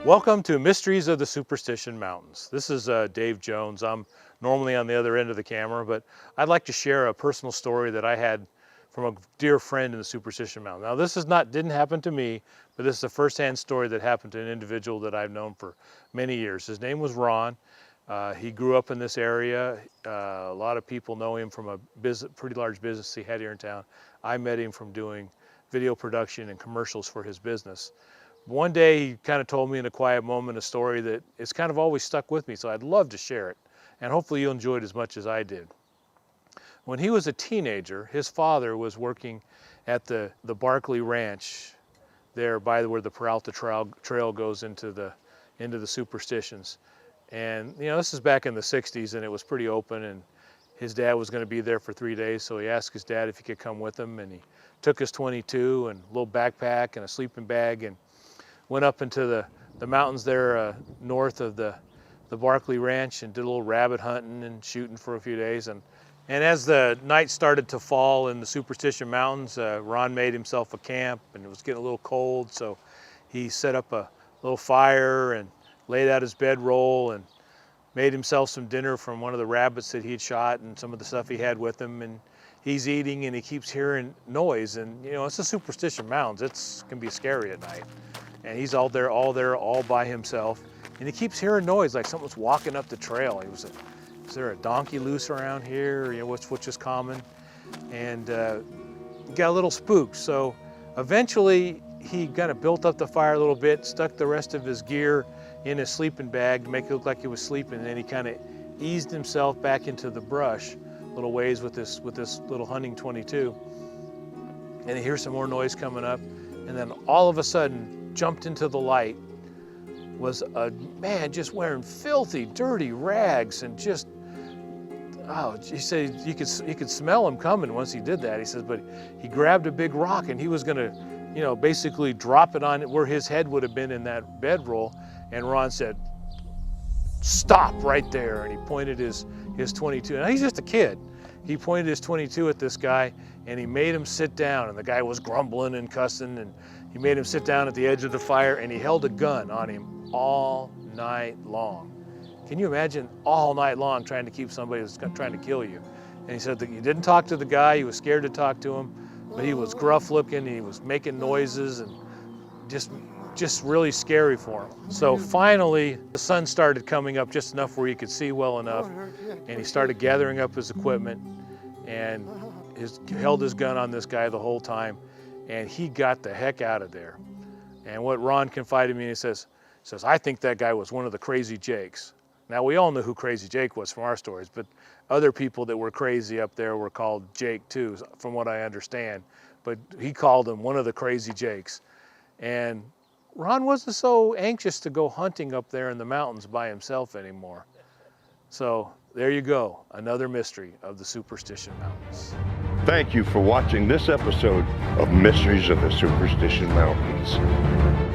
Welcome to Mysteries of the Superstition Mountains. This is Dave Jones. I'm normally on the other end of the camera, but I'd like to share a personal story that I had from a dear friend in the Superstition Mountains. Now, this didn't happen to me, but this is a first-hand story that happened to an individual that I've known for many years. His name was Ron. He grew up in this area. A lot of people know him from a pretty large business he had here in town. I met him from doing video production and commercials for his business. One day he kind of told me in a quiet moment a story that it's kind of always stuck with me, so I'd love to share it, and hopefully you'll enjoy it as much as I did. When he was a teenager, his father was working at the Barkley Ranch there by where the Peralta Trail goes into the Superstitions. And you know, this is back in the 60s and it was pretty open, and his dad was going to be there for 3 days, so he asked his dad if he could come with him, and he took his .22 and a little backpack and a sleeping bag and went up into the mountains there north of the Barkley Ranch and did a little rabbit hunting and shooting for a few days. And as the night started to fall in the Superstition Mountains, Ron made himself a camp, and it was getting a little cold, so he set up a little fire and laid out his bedroll and made himself some dinner from one of the rabbits that he'd shot and some of the stuff he had with him. And he's eating and he keeps hearing noise, and you know, it's the Superstition Mountains. It can be scary at night. And he's all there all by himself, and he keeps hearing noise like someone's walking up the trail. He was, is there a donkey loose around here? You know, which is common, and got a little spooked. So eventually he kind of built up the fire a little bit, stuck the rest of his gear in his sleeping bag to make it look like he was sleeping, and then he kind of eased himself back into the brush a little ways with this little hunting .22, and he hears some more noise coming up, and then all of a sudden, jumped into the light was a man just wearing filthy, dirty rags, and just, oh, he said you could smell him coming once he did that. He says, but he grabbed a big rock and he was gonna, you know, basically drop it on it where his head would have been in that bedroll. And Ron said, stop right there. And he pointed his .22. Now he's just a kid. He pointed his .22 at this guy and he made him sit down, and the guy was grumbling and cussing, and he made him sit down at the edge of the fire, and he held a gun on him all night long. Can you imagine all night long trying to keep somebody who's trying to kill you? And he said that he didn't talk to the guy, he was scared to talk to him, but he was gruff looking, he was making noises, and just really scary for him. So finally, the sun started coming up just enough where he could see well enough, and he started gathering up his equipment, and held his gun on this guy the whole time, and he got the heck out of there. And what Ron confided to me, he says, I think that guy was one of the Crazy Jakes. Now, we all know who Crazy Jake was from our stories, but other people that were crazy up there were called Jake too, from what I understand. But he called him one of the Crazy Jakes. And Ron wasn't so anxious to go hunting up there in the mountains by himself anymore. So there you go, another mystery of the Superstition Mountains. Thank you for watching this episode of Mysteries of the Superstition Mountains.